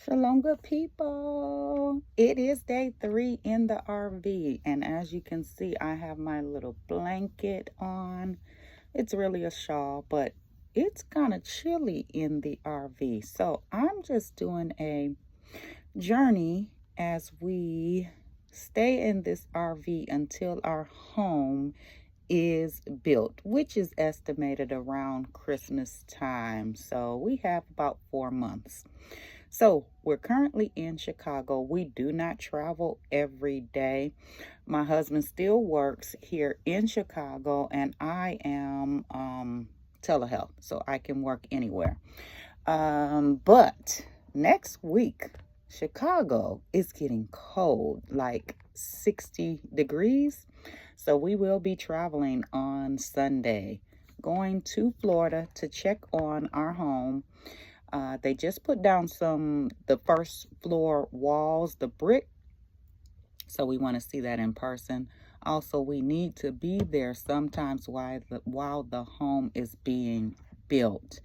Shalom, good people. It is day 3 in the RV, and as you can see, I have my little blanket on. It's really a shawl, but it's kind of chilly in the RV. So I'm just doing a journey as we stay in this RV until our home is built, which is estimated around Christmas time. So we have about 4 months. So we're currently in Chicago. We do not travel every day. My husband still works here in Chicago, and I am telehealth, so I can work anywhere. But next week, Chicago is getting cold, like 60 degrees. So we will be traveling on Sunday, going to Florida to check on our home. They just put down the first floor walls, the brick. So we want to see that in person. Also, we need to be there sometimes while the home is being built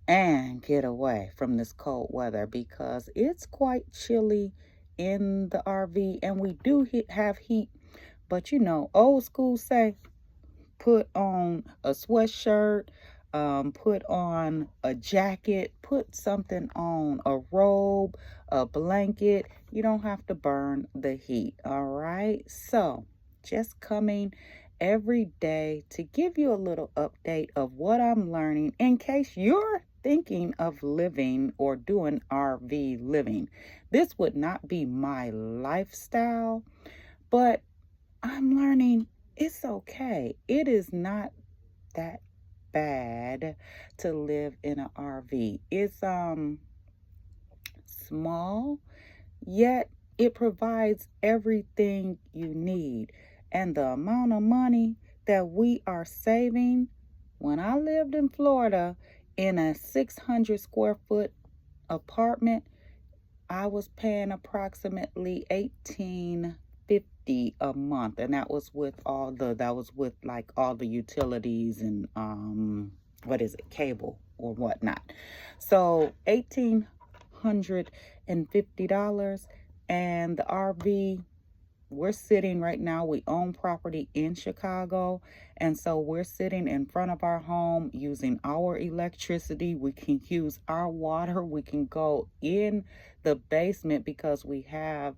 and get away from this cold weather because it's quite chilly in the RV, and we do have heat. But you know, old school say, put on a sweatshirt, put on a jacket, put something on, a robe, a blanket. You don't have to burn the heat, all right? So just coming every day to give you a little update of what I'm learning in case you're thinking of living or doing RV living. This would not be my lifestyle, but I'm learning it's okay. It is not that bad to live in an RV. It's small, yet it provides everything you need. And the amount of money that we are saving, when I lived in Florida in a 600 square foot apartment, I was paying approximately $18.50 a month, and that was with all the utilities and cable or whatnot. So $1,850, and the RV. We're sitting right now, we own property in Chicago, and so we're sitting in front of our home using our electricity. We can use our water. We can go in the basement because we have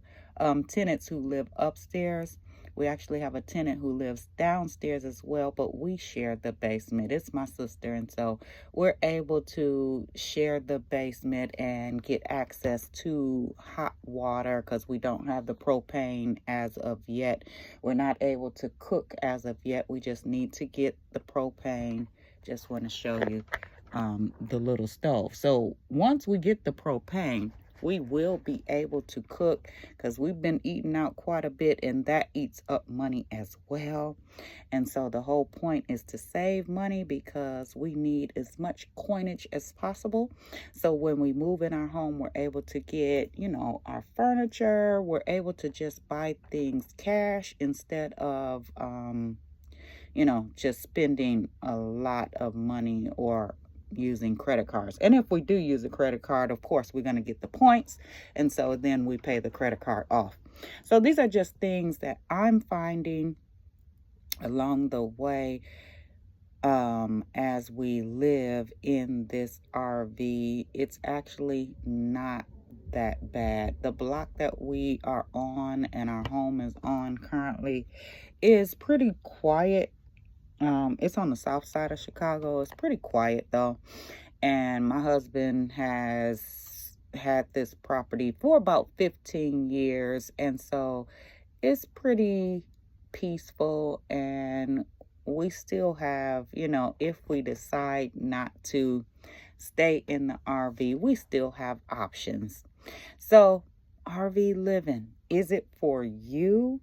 tenants who live upstairs. We actually have a tenant who lives downstairs as well, but we share the basement. It's my sister, and so we're able to share the basement and get access to hot water because we don't have the propane as of yet. We're not able to cook as of yet. We just need to get the propane. Just want to show you the little stove. So once we get the propane, we will be able to cook because we've been eating out quite a bit, and that eats up money as well. And so the whole point is to save money because we need as much coinage as possible. So when we move in our home, we're able to get, our furniture. We're able to just buy things cash instead of, just spending a lot of money or using credit cards. And if we do use a credit card, of course, we're going to get the points. And so then we pay the credit card off. So these are just things that I'm finding along the way as we live in this RV. It's actually not that bad. The block that we are on and our home is on currently is pretty quiet. It's on the south side of Chicago. It's pretty quiet though. And my husband has had this property for about 15 years. And so it's pretty peaceful. And we still have, if we decide not to stay in the RV, we still have options. So RV living, is it for you?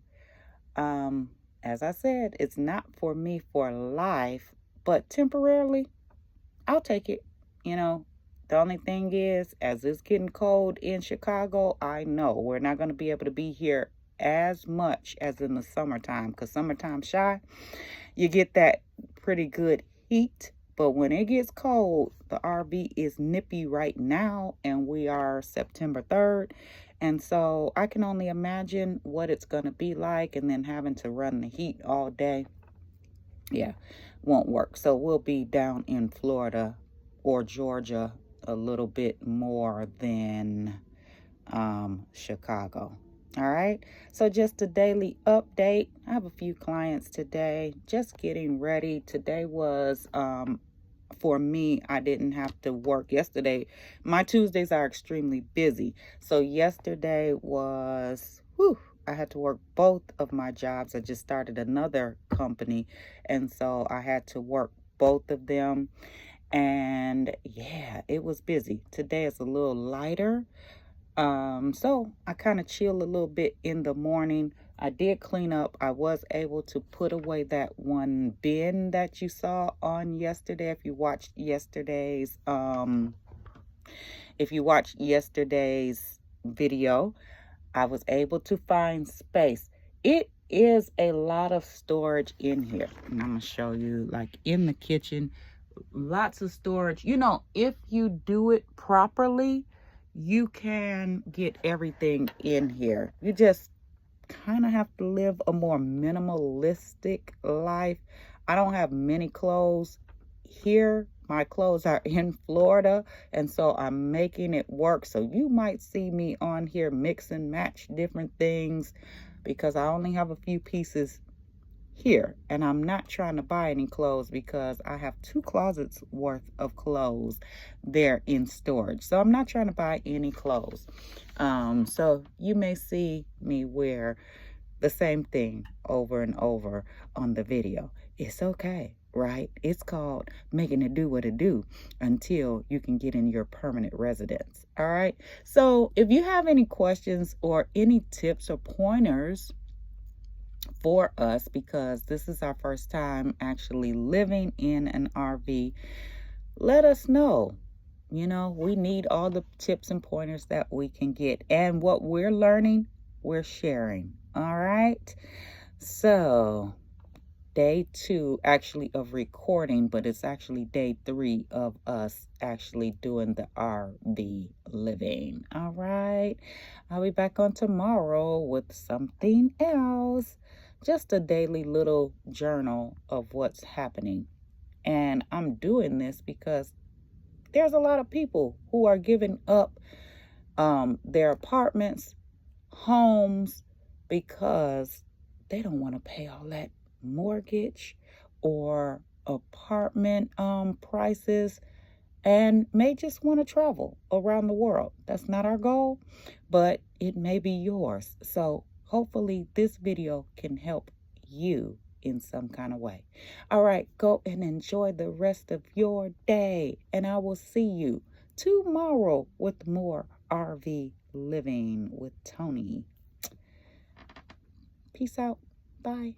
As I said, it's not for me for life, but temporarily, I'll take it. The only thing is, as it's getting cold in Chicago, I know we're not going to be able to be here as much as in the summertime because summertime shy, you get that pretty good heat, But when it gets cold, the RV is nippy right now, and we are September 3rd. And so I can only imagine what it's going to be like, and then having to run the heat all day. Yeah, won't work. So we'll be down in Florida or Georgia a little bit more than Chicago. All right, so just a daily update. I have a few clients today, just getting ready. Today was for me, I didn't have to work yesterday. My Tuesdays are extremely busy. So yesterday was, whew, I had to work both of my jobs. I just started another company, and so I had to work both of them. And yeah, it was busy. Today is a little lighter. So I kind of chill a little bit in the morning. I did clean up. I was able to put away that one bin that you saw on yesterday. If you watched yesterday's video, I was able to find space. It is a lot of storage in here. And I'm gonna show you, like, in the kitchen, lots of storage. You know, if you do it properly, you can get everything in here. You just kind of have to live a more minimalistic life. I don't have many clothes here. My clothes are in Florida, and so I'm making it work. So you might see me on here mix and match different things because I only have a few pieces here, and I'm not trying to buy any clothes because I have 2 closets worth of clothes there in storage. So I'm not trying to buy any clothes. So you may see me wear the same thing over and over on the video. It's okay, right? It's called making it do what it do until you can get in your permanent residence. All right. So if you have any questions or any tips or pointers for us, because this is our first time actually living in an RV, let us know. You know, we need all the tips and pointers that we can get, and what we're learning, we're sharing. All right. So day 2 actually of recording, but it's actually day 3 of us actually doing the RV living. All right. I'll be back on tomorrow with something else. Just a daily little journal of what's happening. And I'm doing this because there's a lot of people who are giving up their apartments, homes, because they don't want to pay all that mortgage or apartment prices, and may just want to travel around the world. That's not our goal, but it may be yours. So hopefully this video can help you in some kind of way. All right, go and enjoy the rest of your day, and I will see you tomorrow with more RV living with Tony. Peace out. Bye.